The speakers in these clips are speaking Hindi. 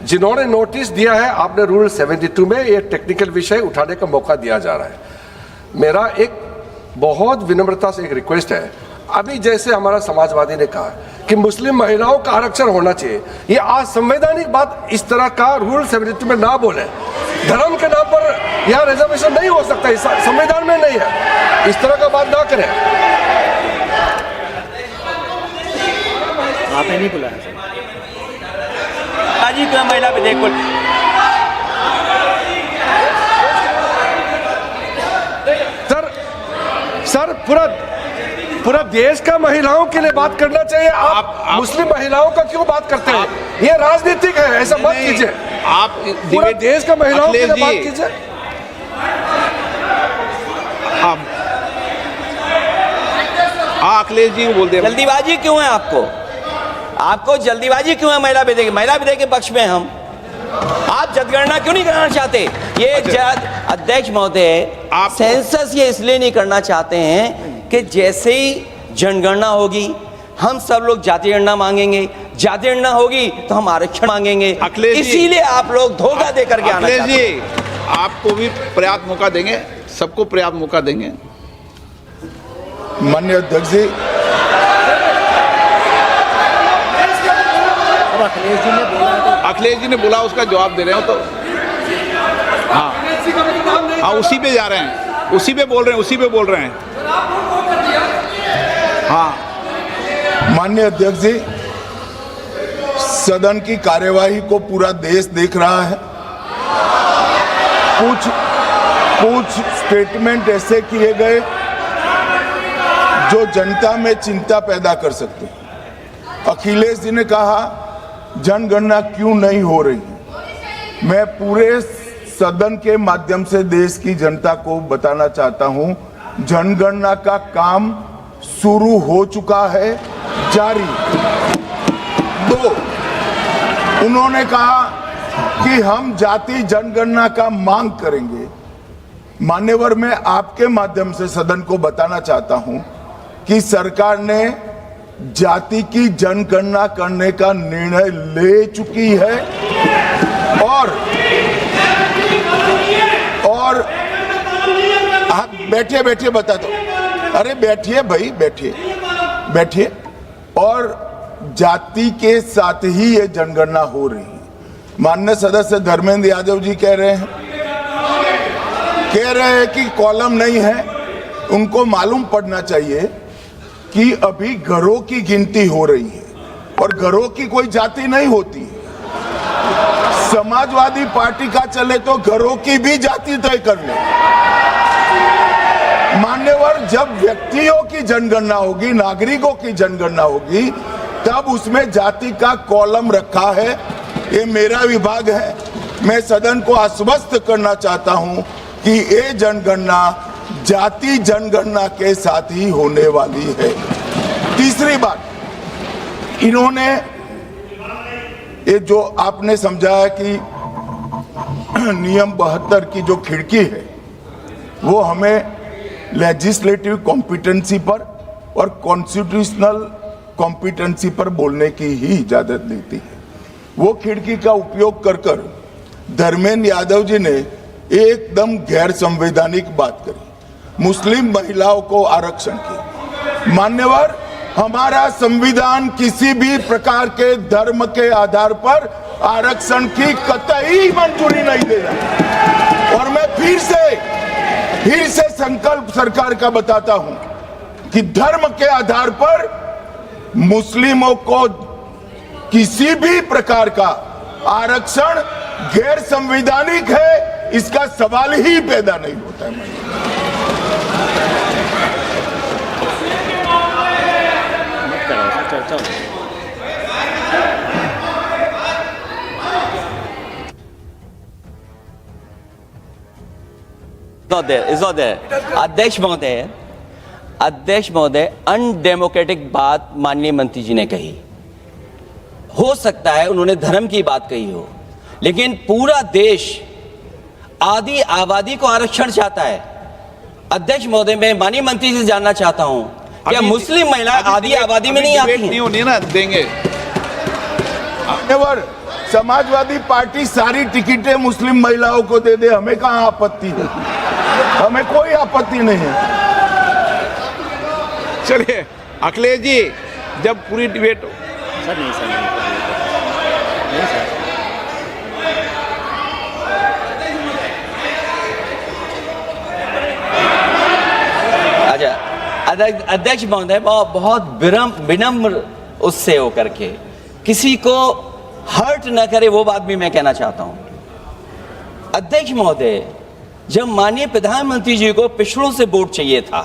जिन्होंने नोटिस दिया है, आपने रूल 72 में ये टेक्निकल विषय उठाने का मौका दिया जा रहा है। मेरा एक बहुत विनम्रता से एक रिक्वेस्ट है, अभी जैसे हमारा समाजवादी ने कहा कि मुस्लिम महिलाओं का आरक्षण होना चाहिए, ये असंवैधानिक बात इस तरह का रूल 72 में ना बोले। धर्म के नाम पर यहाँ रिजर्वेशन नहीं हो सकता, संविधान में नहीं है, इस तरह का बात ना करें। आपने नहीं बुलाया आज ही क्यों महिला विधेयक को सर पूरा देश का महिलाओं के लिए बात करना चाहिए। आप मुस्लिम महिलाओं का क्यों बात करते हैं? ये राजनीतिक है, ऐसा मत कीजिए। आप पूरा देश का महिलाओं के लिए बात कीजिए। अखिलेश जी को बोलते हैं, जल्दीबाजी क्यों है आपको जल्दीबाजी क्यों है? महिला विधेयक के पक्ष में हम, आप जनगणना क्यों नहीं कराना चाहते? ये अध्यक्ष महोदय, आप सेंसस ये इसलिए नहीं करना चाहते हैं कि जैसे ही जनगणना होगी हम सब लोग जाति गणना मांगेंगे, जाति गणना होगी तो हम आरक्षण मांगेंगे, इसीलिए आप लोग धोखा दे करके आना चाहते हैं। जी आपको भी पर्याप्त मौका देंगे, सबको पर्याप्त मौका देंगे। माननीय अध्यक्ष जी, अखिलेश जी ने बोला, उसका जवाब दे रहे हो तो हाँ उसी पे जा रहे हैं, उसी पे बोल रहे हैं। हाँ माननीय अध्यक्ष जी, सदन की कार्यवाही को पूरा देश देख रहा है। कुछ स्टेटमेंट ऐसे किए गए जो जनता में चिंता पैदा कर सकते हैं। अखिलेश जी ने कहा जनगणना क्यों नहीं हो रही है। मैं पूरे सदन के माध्यम से देश की जनता को बताना चाहता हूं, जनगणना का काम शुरू हो चुका है, जारी। 2, उन्होंने कहा कि हम जाति जनगणना का मांग करेंगे। मान्यवर, मैं आपके माध्यम से सदन को बताना चाहता हूं कि सरकार ने जाति की जनगणना करने का निर्णय ले चुकी है और आप बैठिए बता दो। अरे बैठिए भाई, बैठिए। और जाति के साथ ही ये जनगणना हो रही है। माननीय सदस्य धर्मेंद्र यादव जी कह रहे हैं कि कॉलम नहीं है। उनको मालूम पड़ना चाहिए कि अभी घरों की गिनती हो रही है और घरों की कोई जाति नहीं होती। समाजवादी पार्टी का चले तो घरों की भी जाति तय कर ले। मान्यवर, जब व्यक्तियों की जनगणना होगी, नागरिकों की जनगणना होगी, तब उसमें जाति का कॉलम रखा है। ये मेरा विभाग है। मैं सदन को आश्वस्त करना चाहता हूं कि ये जनगणना जाति जनगणना के साथ ही होने वाली है। तीसरी बात, इन्होंने ये जो आपने समझाया कि नियम 72 की जो खिड़की है वो हमें लेजिस्लेटिव कॉम्पिटेंसी पर और कॉन्स्टिट्यूशनल कॉम्पिटेंसी पर बोलने की ही इजाजत देती है। वो खिड़की का उपयोग कर धर्मेंद्र यादव जी ने एकदम गैर संवैधानिक बात करी, मुस्लिम महिलाओं को आरक्षण की। मान्यवर, हमारा संविधान किसी भी प्रकार के धर्म के आधार पर आरक्षण की कतई मंजूरी नहीं दे रहा। और मैं फिर से संकल्प सरकार का बताता हूं कि धर्म के आधार पर मुस्लिमों को किसी भी प्रकार का आरक्षण गैर संवैधानिक है, इसका सवाल ही पैदा नहीं होता है। अध्यक्ष महोदय, अनडेमोक्रेटिक बात माननीय मंत्री जी ने कही। हो सकता है उन्होंने धर्म की बात कही हो, लेकिन पूरा देश आदि आबादी को आरक्षण चाहता है। अध्यक्ष महोदय, मैं माननीय मंत्री से जानना चाहता हूं, क्या मुस्लिम महिला आदि आबादी में नहीं आती हैं? नहीं होनी ना, देंगे। समाजवादी पार्टी सारी टिकटें मुस्लिम महिलाओं को दे दे, हमें कहाँ आपत्ति है, हमें कोई आपत्ति नहीं है। चलिए अखिलेश जी, जब पूरी डिबेट अच्छा, अध्यक्ष महोदय, बहुत विनम्र उससे होकर के किसी को हर्ट न करे, वो बात भी मैं कहना चाहता हूं। अध्यक्ष महोदय, जब माननीय प्रधानमंत्री जी को पिछड़ों से वोट चाहिए था,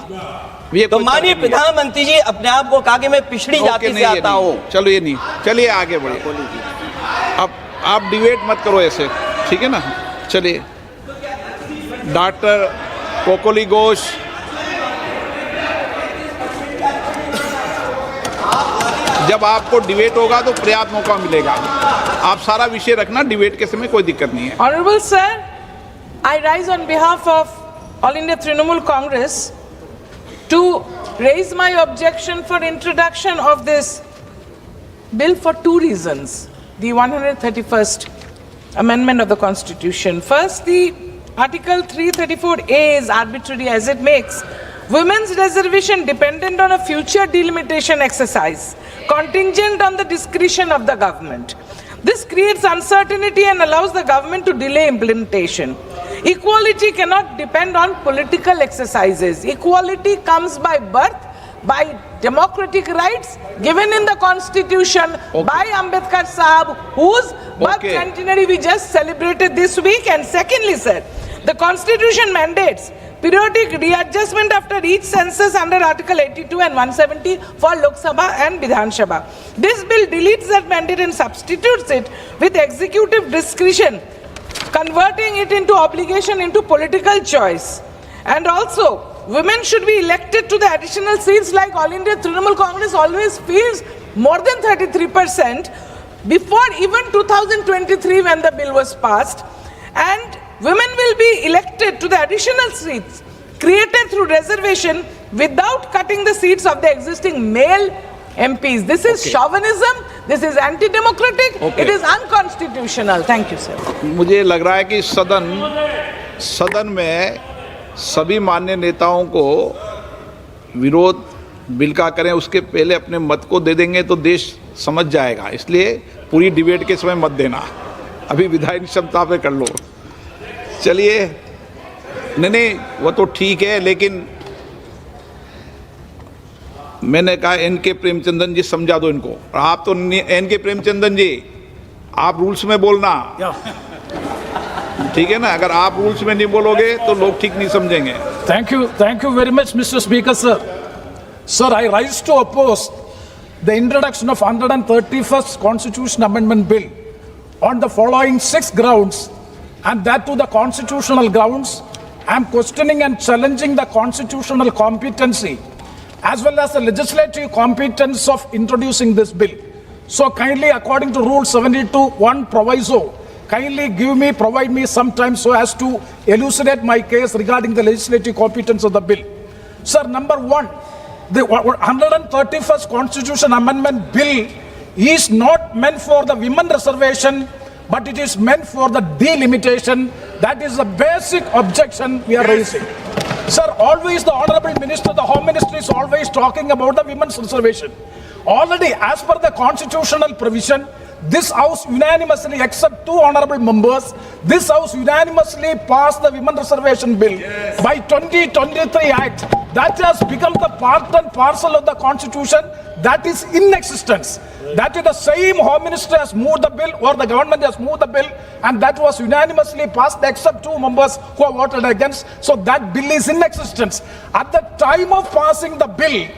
तो माननीय प्रधानमंत्री जी अपने आप को कहा कि मैं पिछड़ी जाति से आता हूं। चलो ये नहीं, चलिए आगे बढ़िए। अब आप डिबेट मत करो ऐसे, ठीक है ना। चलिए डॉक्टर कोकोली घोष, जब आपको डिबेट होगा तो पर्याप्त मौका मिलेगा। आप सारा विषय रखना, डिबेट के समय कोई दिक्कत नहीं है। Honorable sir, I rise on behalf of All India Trinamool Congress to raise my objection for introduction of this bill for two reasons. The 131st Amendment of the Constitution. First, the Article 334A is arbitrary as it makes women's reservation dependent on a future delimitation exercise, contingent on the discretion of the government. This creates uncertainty and allows the government to delay implementation. Equality cannot depend on political exercises. Equality comes by birth, by democratic rights given in the Constitution by Ambedkar Sahab, whose birth centenary we just celebrated this week. And secondly, sir, the Constitution mandates periodic readjustment after each census under Article 82 and 170 for Lok Sabha and Vidhan Sabha. This bill deletes that mandate and substitutes it with executive discretion, converting it into obligation into political choice. And also, women should be elected to the additional seats like All India Trinamool Congress always feels more than 33% before even 2023 when the bill was passed. And women will be elected to the additional seats created through reservation without cutting the seats of the existing male MPs. This is chauvinism, this is anti-democratic, it is unconstitutional. Thank you, sir. मुझे लग रहा है कि सदन में सभी मान्य नेताओं को विरोध बिल का करें, उसके पहले अपने मत को दे देंगे तो देश समझ जाएगा। इसलिए पूरी डिबेट के समय मत देना, अभी विधायी क्षमता पे कर लो। चलिए, नहीं वो तो ठीक है, लेकिन मैंने कहा एन.के. प्रेमचंदन जी समझा दो इनको। और आप तो एन.के. प्रेमचंदन जी, आप रूल्स में बोलना, ठीक है ना। अगर आप रूल्स में नहीं बोलोगे तो लोग ठीक नहीं समझेंगे। Thank you very much, Mr. Speaker, sir. Sir, I rise to oppose the introduction of 131st Constitution Amendment Bill on the following 6 grounds, and that to the constitutional grounds. I am questioning and challenging the constitutional competency as well as the legislative competence of introducing this bill. So kindly, according to Rule 72(1) proviso, kindly provide me some time so as to elucidate my case regarding the legislative competence of the bill. Sir, number one, the 131st Constitution Amendment Bill is not meant for the women reservation, but it is meant for the delimitation. That is the basic objection we are raising. Sir, always the Honorable Minister, the Home Ministry is always talking about the women's reservation. Already, as per the constitutional provision, this House unanimously, except 2 honorable members, this House unanimously passed the Women Reservation Bill by 2023 Act. That has become the part and parcel of the Constitution that is in existence. That is the same Home Minister has moved the bill, or the government has moved the bill, and that was unanimously passed except 2 members who have voted against. So that bill is in existence. At the time of passing the bill,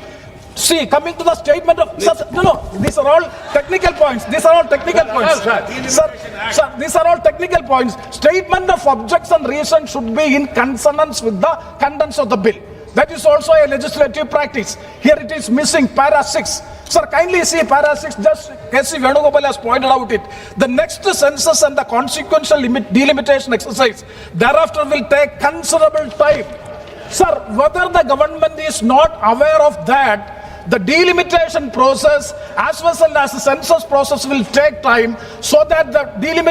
see, coming to the statement of... Sir, no, these are all technical points. These are all technical points. Sir, these are all technical points. Statement of objection reason should be in consonance with the contents of the bill. That is also a legislative practice. Here it is missing, para 6. Sir, kindly see para 6, just K.C. Venugopal has pointed out it. The next census and the consequential delimitation exercise thereafter will take considerable time. Sir, whether the government is not aware of that, the delimitation process as well as the census process will take time, so that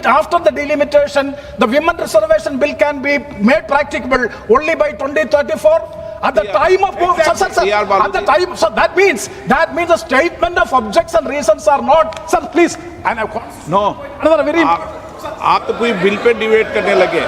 after the delimitation, the women reservation bill can be made practicable only by 2034. At the time of Exactly. at the time, so that means the statement of objection reasons are not. Sir, please. And no another very आप तो पूरी बिल पे डिबेट करने लगे